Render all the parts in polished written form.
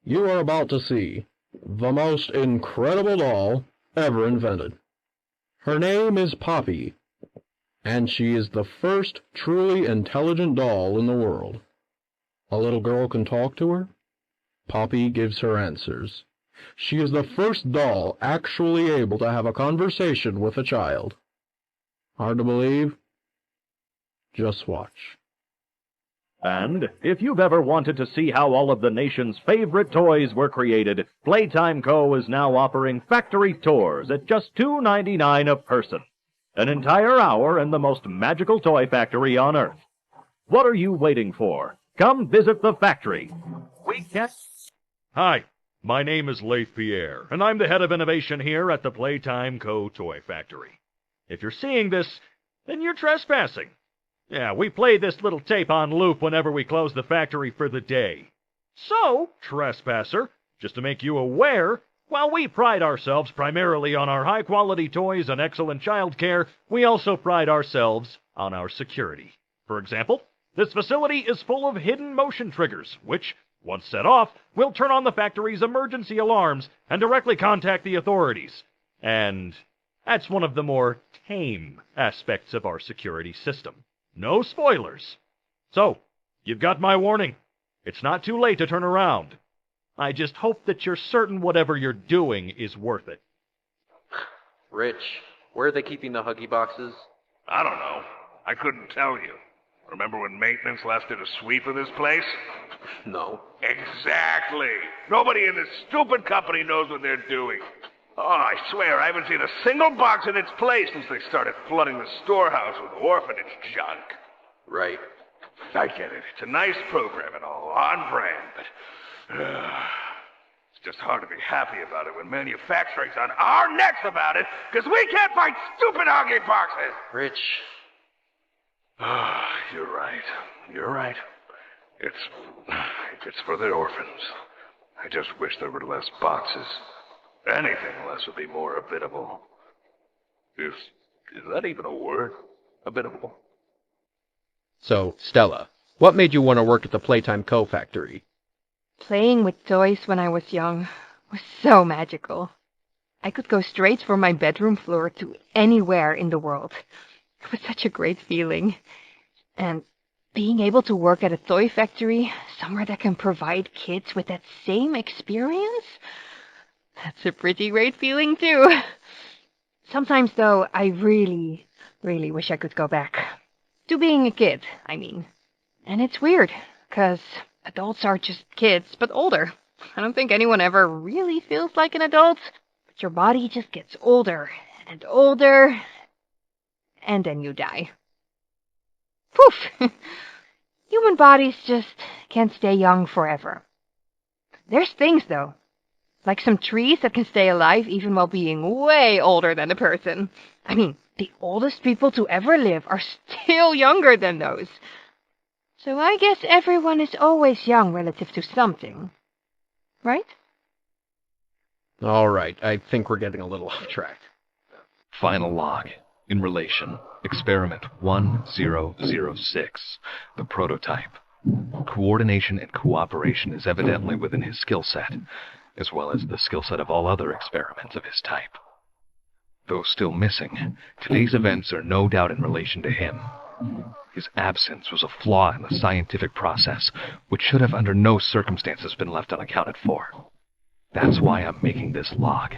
You are about to see the most incredible doll ever invented. Her name is Poppy, and she is the first truly intelligent doll in the world. A little girl can talk to her. Poppy gives her answers. She is the first doll actually able to have a conversation with a child. Hard to believe? Just watch. And if you've ever wanted to see how all of the nation's favorite toys were created, Playtime Co. is now offering factory tours at just $2.99 a person. An entire hour in the most magical toy factory on Earth. What are you waiting for? Come visit the factory. We can't... Hi, my name is Leif Pierre, and I'm the head of innovation here at the Playtime Co. Toy Factory. If you're seeing this, then you're trespassing. Yeah, we play this little tape on loop whenever we close the factory for the day. So, trespasser, just to make you aware, while we pride ourselves primarily on our high-quality toys and excellent child care, we also pride ourselves on our security. For example, this facility is full of hidden motion triggers, which, once set off, will turn on the factory's emergency alarms and directly contact the authorities. And that's one of the more tame aspects of our security system. No spoilers. So, you've got my warning. It's not too late to turn around. I just hope that you're certain whatever you're doing is worth it. Rich, where are they keeping the Huggy boxes? I don't know. I couldn't tell you. Remember when maintenance last did a sweep of this place? No. Exactly. Nobody in this stupid company knows what they're doing. Oh, I swear, I haven't seen a single box in its place since they started flooding the storehouse with orphanage junk. Right. I get it. It's a nice program and all, on brand, but it's just hard to be happy about it when manufacturing's on our necks about it, because we can't find stupid Huggy boxes. Rich. You're right. You're right. It's for the orphans. I just wish there were less boxes. Anything less would be more habitable. Is that even a word? Habitable? So, Stella, what made you want to work at the Playtime Co. factory? Playing with toys when I was young was so magical. I could go straight from my bedroom floor to anywhere in the world. It was such a great feeling. And being able to work at a toy factory, somewhere that can provide kids with that same experience, that's a pretty great feeling, too. Sometimes, though, I really, really wish I could go back. To being a kid, I mean. And it's weird, because adults are just kids, but older. I don't think anyone ever really feels like an adult, but your body just gets older and older, and then you die. Poof! Human bodies just can't stay young forever. There's things, though. Like some trees that can stay alive even while being way older than a person. I mean, the oldest people to ever live are still younger than those. So I guess everyone is always young relative to something. Right? All right, I think we're getting a little off track. Final log. In relation. Experiment 1006. The prototype. Coordination and cooperation is evidently within his skill set, as well as the skill set of all other experiments of his type. Though still missing, today's events are no doubt in relation to him. His absence was a flaw in the scientific process, which should have under no circumstances been left unaccounted for. That's why I'm making this log,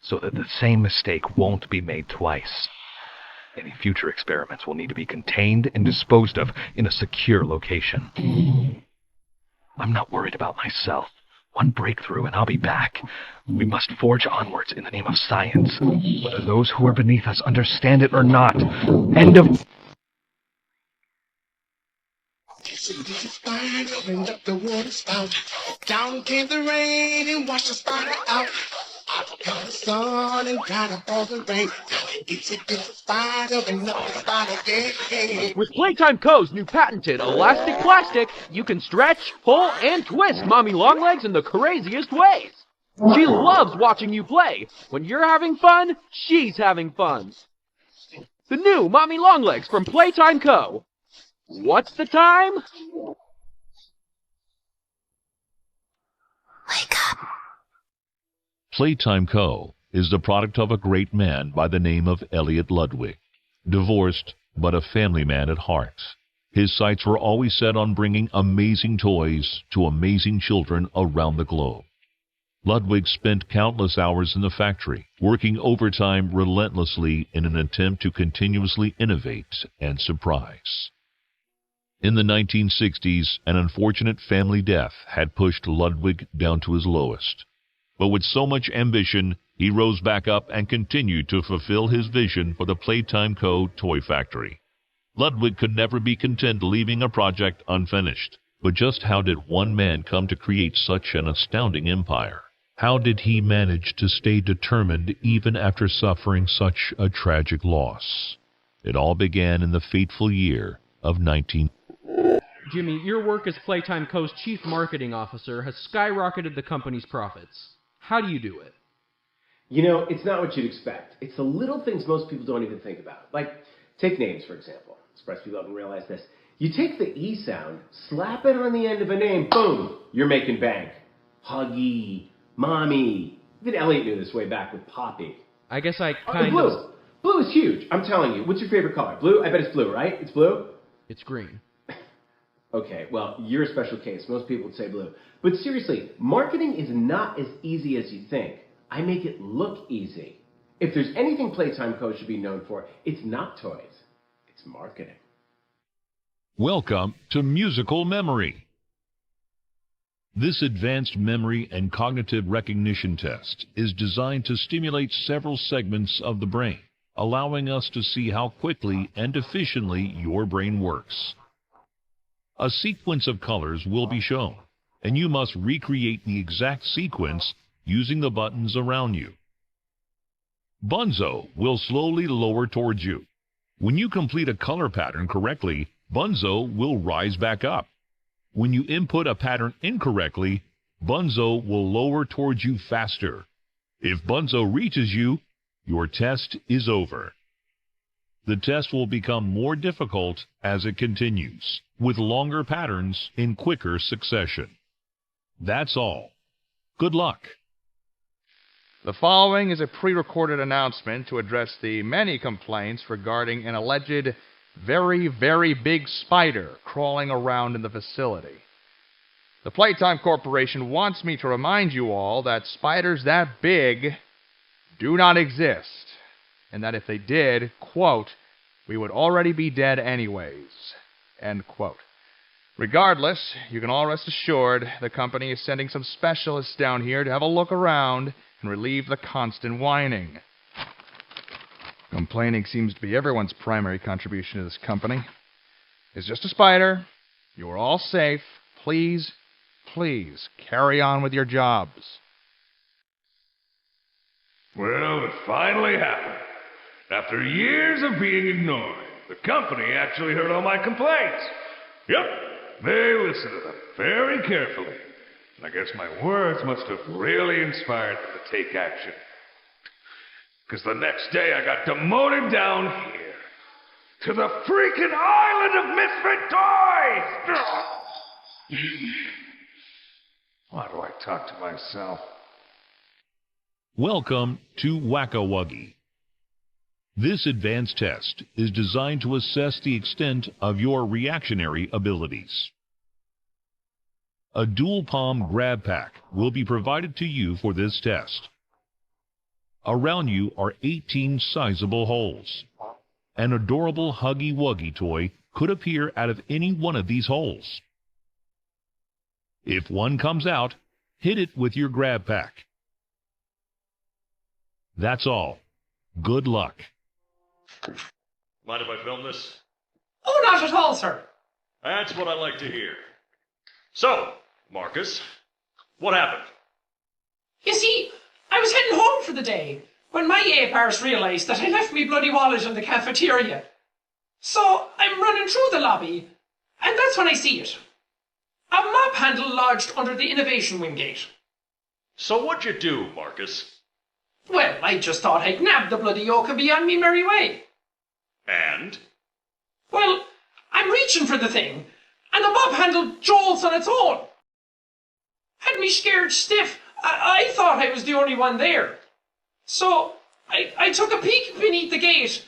so that the same mistake won't be made twice. Any future experiments will need to be contained and disposed of in a secure location. I'm not worried about myself. One breakthrough and I'll be back. We must forge onwards in the name of science, whether those who are beneath us understand it or not. End of... Opened up the water spout. Down came the rain and washed the spider out. I got the sun and got up all the rain. Now it's a spider and up the spider again. With Playtime Co.'s new patented elastic plastic, you can stretch, pull, and twist Mommy Longlegs in the craziest ways. She loves watching you play. When you're having fun, she's having fun. The new Mommy Longlegs from Playtime Co. What's the time? Wake Playtime Co. is the product of a great man by the name of Elliot Ludwig, divorced but a family man at heart. His sights were always set on bringing amazing toys to amazing children around the globe. Ludwig spent countless hours in the factory, working overtime relentlessly in an attempt to continuously innovate and surprise. In the 1960s, an unfortunate family death had pushed Ludwig down to his lowest. But with so much ambition, he rose back up and continued to fulfill his vision for the Playtime Co. toy factory. Ludwig could never be content leaving a project unfinished. But just how did one man come to create such an astounding empire? How did he manage to stay determined even after suffering such a tragic loss? It all began in the fateful year of 19... Jimmy, your work as Playtime Co.'s chief marketing officer has skyrocketed the company's profits. How do you do it? You know, it's not what you'd expect. It's the little things most people don't even think about. Like, take names, for example. Express people haven't realized this. You take the E sound, slap it on the end of a name, boom, you're making bank. Huggy, Mommy. Even Elliot knew this way back with Poppy. I guess I kind blue. of... Blue is huge, I'm telling you. What's your favorite color? Blue? I bet it's blue, right? It's blue? It's green. Okay, well, you're a special case. Most people would say blue. But seriously, marketing is not as easy as you think. I make it look easy. If there's anything Playtime Co. should be known for, it's not toys. It's marketing. Welcome to Musical Memory. This advanced memory and cognitive recognition test is designed to stimulate several segments of the brain, allowing us to see how quickly and efficiently your brain works. A sequence of colors will be shown, and you must recreate the exact sequence using the buttons around you. Bunzo will slowly lower towards you. When you complete a color pattern correctly, Bunzo will rise back up. When you input a pattern incorrectly, Bunzo will lower towards you faster. If Bunzo reaches you, your test is over. The test will become more difficult as it continues, with longer patterns in quicker succession. That's all. Good luck. The following is a pre-recorded announcement to address the many complaints regarding an alleged very, very big spider crawling around in the facility. The Playtime Corporation wants me to remind you all that spiders that big do not exist, and that if they did, quote, we would already be dead anyways, end quote. Regardless, you can all rest assured the company is sending some specialists down here to have a look around and relieve the constant whining. Complaining seems to be everyone's primary contribution to this company. It's just a spider. You are all safe. Please, please, carry on with your jobs. Well, it finally happened. After years of being ignored, the company actually heard all my complaints. Yep, they listened to them very carefully. And I guess my words must have really inspired them to take action. Because the next day I got demoted down here to the freaking island of misfit toys! Why do I talk to myself? Welcome to Whack-A-Wuggy. This advanced test is designed to assess the extent of your reactionary abilities. A dual palm grab pack will be provided to you for this test. Around you are 18 sizable holes. An adorable Huggy Wuggy toy could appear out of any one of these holes. If one comes out, hit it with your grab pack. That's all. Good luck. Mind if I film this? Oh, not at all, sir. That's what I like to hear. So, Marcus, what happened? You see, I was heading home for the day when my ape-arse realised that I left me bloody wallet in the cafeteria. So I'm running through the lobby, and that's when I see it. A mop handle lodged under the innovation wing gate. So what'd you do, Marcus? Well, I just thought I'd nab the bloody yoke and be on me merry way. And? Well, I'm reaching for the thing, and the mop handle jolts on its own. Had me scared stiff, I thought I was the only one there. So I took a peek beneath the gate,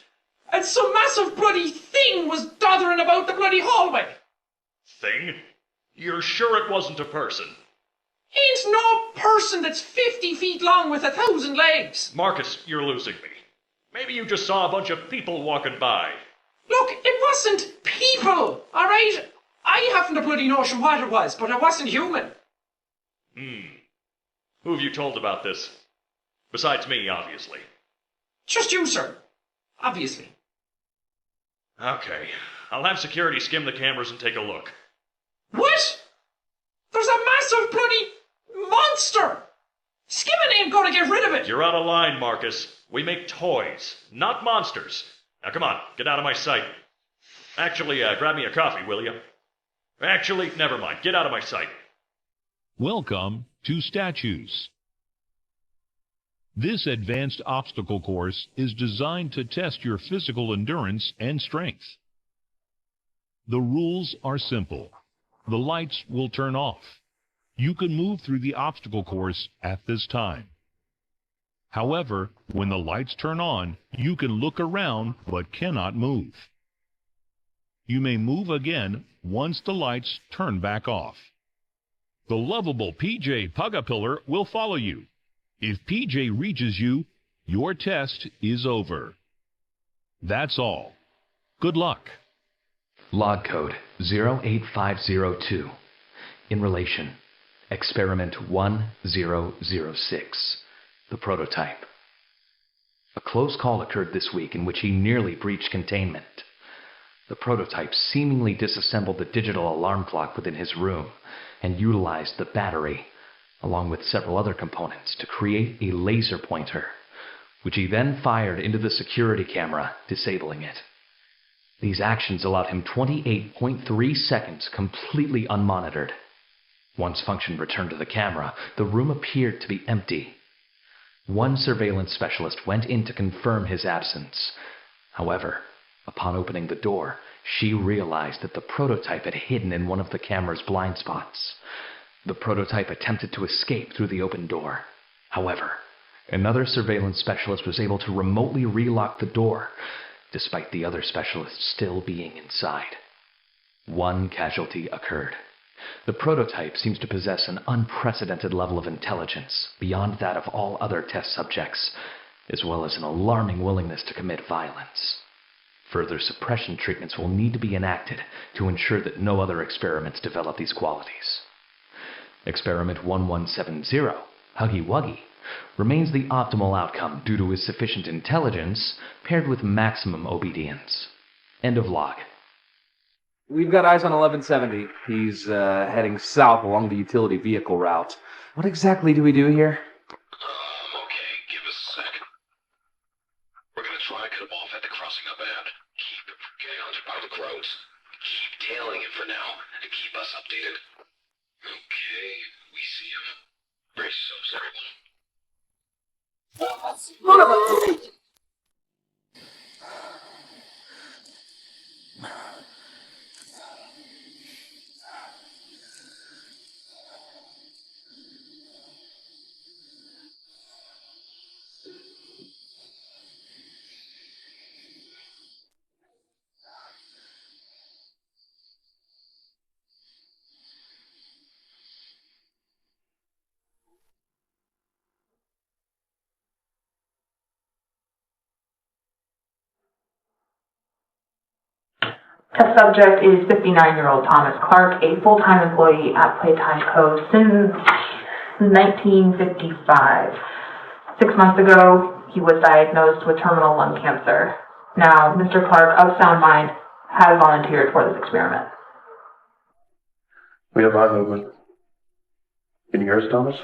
and some massive bloody thing was doddering about the bloody hallway. Thing? You're sure it wasn't a person? Ain't no person that's 50 feet long with 1,000 legs. Marcus, you're losing me. Maybe you just saw a bunch of people walking by. Look, it wasn't people, all right? I haven't a bloody notion what it was, but it wasn't human. Who have you told about this? Besides me, obviously. Just you, sir. Obviously. Okay. I'll have security skim the cameras and take a look. What? There's a massive bloody monster! Skimming ain't gonna get rid of it! You're out of line, Marcus. We make toys, not monsters. Now come on, get out of my sight. Actually, grab me a coffee, will you? Actually, never mind. Get out of my sight. Welcome to Statues. This advanced obstacle course is designed to test your physical endurance and strength. The rules are simple. The lights will turn off. You can move through the obstacle course at this time. However, when the lights turn on, you can look around but cannot move. You may move again once the lights turn back off. The lovable PJ Pugapillar will follow you. If PJ reaches you, your test is over. That's all. Good luck. Log code 08502. In relation, experiment 1006. The prototype. A close call occurred this week in which he nearly breached containment. The prototype seemingly disassembled the digital alarm clock within his room and utilized the battery, along with several other components, to create a laser pointer, which he then fired into the security camera, disabling it. These actions allowed him 28.3 seconds completely unmonitored. Once function returned to the camera, the room appeared to be empty. One surveillance specialist went in to confirm his absence. However, upon opening the door, she realized that the prototype had hidden in one of the camera's blind spots. The prototype attempted to escape through the open door. However, another surveillance specialist was able to remotely relock the door, despite the other specialists still being inside. One casualty occurred. The prototype seems to possess an unprecedented level of intelligence, beyond that of all other test subjects, as well as an alarming willingness to commit violence. Further suppression treatments will need to be enacted to ensure that no other experiments develop these qualities. Experiment 1170, Huggy Wuggy, remains the optimal outcome due to his sufficient intelligence paired with maximum obedience. End of log. We've got eyes on 1170. He's heading south along the utility vehicle route. What exactly do we do here? Okay, give us a sec. We're gonna try and cut him off at the crossing up ahead. Keep getting onto public roads. Keep tailing him for now, and keep us updated. Okay, we see him. Brace yourselves, everyone. Test subject is 59-year-old Thomas Clark, a full-time employee at Playtime Co. since 1955. 6 months ago, he was diagnosed with terminal lung cancer. Now, Mr. Clark, of sound mind, has volunteered for this experiment. We have eye movement. Can you hear us, Thomas?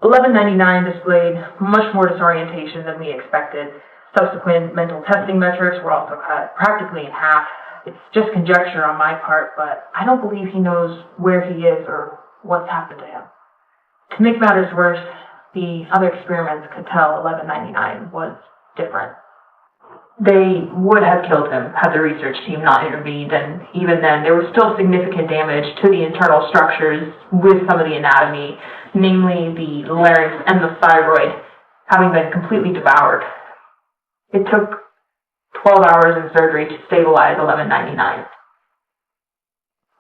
1199 displayed much more disorientation than we expected. Subsequent mental testing metrics were also cut practically in half. It's just conjecture on my part, but I don't believe he knows where he is or what's happened to him. To make matters worse, the other experiments could tell 1199 was different. They would have killed him had the research team not intervened, and even then there was still significant damage to the internal structures with some of the anatomy, namely the larynx and the thyroid, having been completely devoured. It took 12 hours in surgery to stabilize 1199.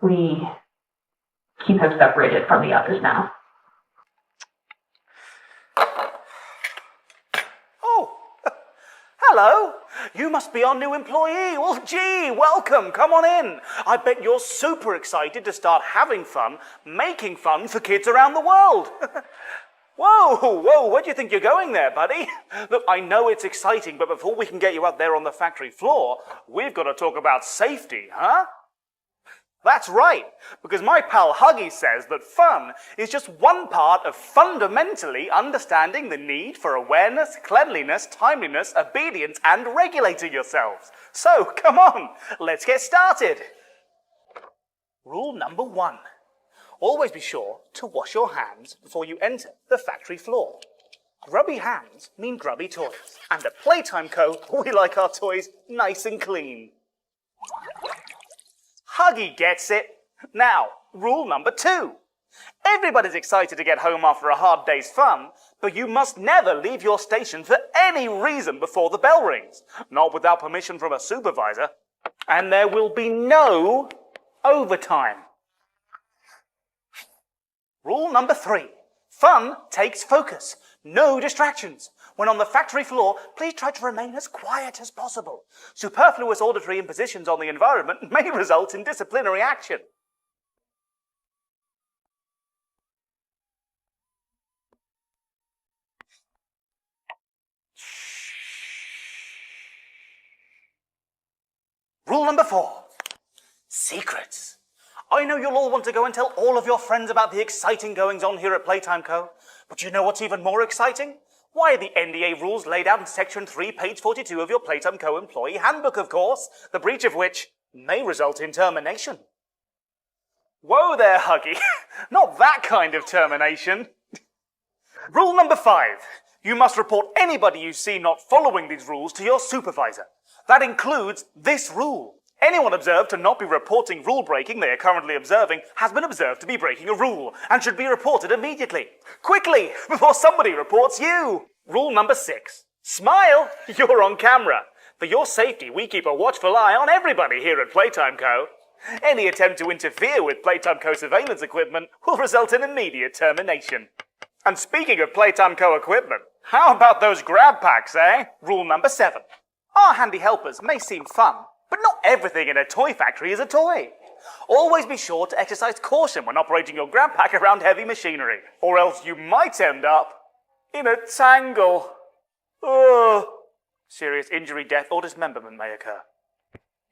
We keep him separated from the others now. Oh, hello. You must be our new employee. Well, gee, welcome. Come on in. I bet you're super excited to start having fun, making fun for kids around the world. Whoa, where do you think you're going there, buddy? Look, I know it's exciting, but before we can get you up there on the factory floor, we've got to talk about safety, huh? That's right, because my pal Huggy says that fun is just one part of fundamentally understanding the need for awareness, cleanliness, timeliness, obedience, and regulating yourselves. So, come on, let's get started. Rule number 1. Always be sure to wash your hands before you enter the factory floor. Grubby hands mean grubby toys, and at Playtime Co., we like our toys nice and clean. Huggy gets it. Now, rule number 2. Everybody's excited to get home after a hard day's fun, but you must never leave your station for any reason before the bell rings, not without permission from a supervisor, and there will be no overtime. Rule number 3. Fun takes focus. No distractions. When on the factory floor, please try to remain as quiet as possible. Superfluous auditory impositions on the environment may result in disciplinary action. Rule number 4. Secrets. I know you'll all want to go and tell all of your friends about the exciting goings-on here at Playtime Co. But you know what's even more exciting? Why, the NDA rules laid out in Section 3, page 42 of your Playtime Co. employee handbook, of course, the breach of which may result in termination. Whoa there, Huggy. Not that kind of termination. Rule number 5. You must report anybody you see not following these rules to your supervisor. That includes this rule. Anyone observed to not be reporting rule breaking they are currently observing has been observed to be breaking a rule and should be reported immediately. Quickly, before somebody reports you. Rule number 6. Smile, you're on camera. For your safety, we keep a watchful eye on everybody here at Playtime Co. Any attempt to interfere with Playtime Co surveillance equipment will result in immediate termination. And speaking of Playtime Co equipment, how about those grab packs, eh? Rule number 7. Our handy helpers may seem fun, but not everything in a toy factory is a toy. Always be sure to exercise caution when operating your grab pack around heavy machinery, or else you might end up in a tangle. Ugh. Serious injury, death, or dismemberment may occur.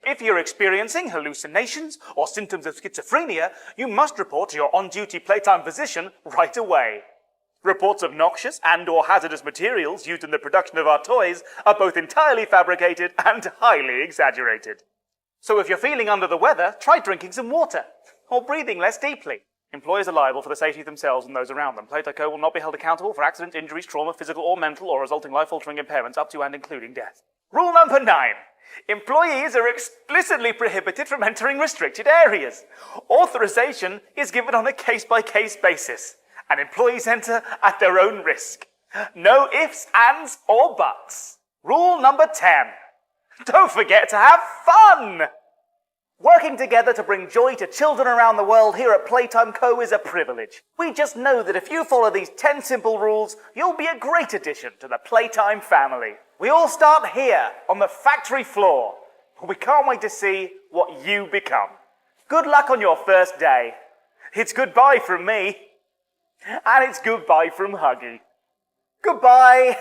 If you're experiencing hallucinations or symptoms of schizophrenia, you must report to your on-duty Playtime physician right away. Reports of noxious and or hazardous materials used in the production of our toys are both entirely fabricated and highly exaggerated. So if you're feeling under the weather, try drinking some water, or breathing less deeply. Employers are liable for the safety of themselves and those around them. Playtime Co will not be held accountable for accidents, injuries, trauma, physical or mental, or resulting life-altering impairments up to and including death. Rule number 9. Employees are explicitly prohibited from entering restricted areas. Authorization is given on a case-by-case basis, and employees enter at their own risk. No ifs, ands, or buts. Rule number 10. Don't forget to have fun! Working together to bring joy to children around the world here at Playtime Co is a privilege. We just know that if you follow these 10 simple rules, you'll be a great addition to the Playtime family. We all start here, on the factory floor. We can't wait to see what you become. Good luck on your first day. It's goodbye from me. And it's goodbye from Huggy. Goodbye.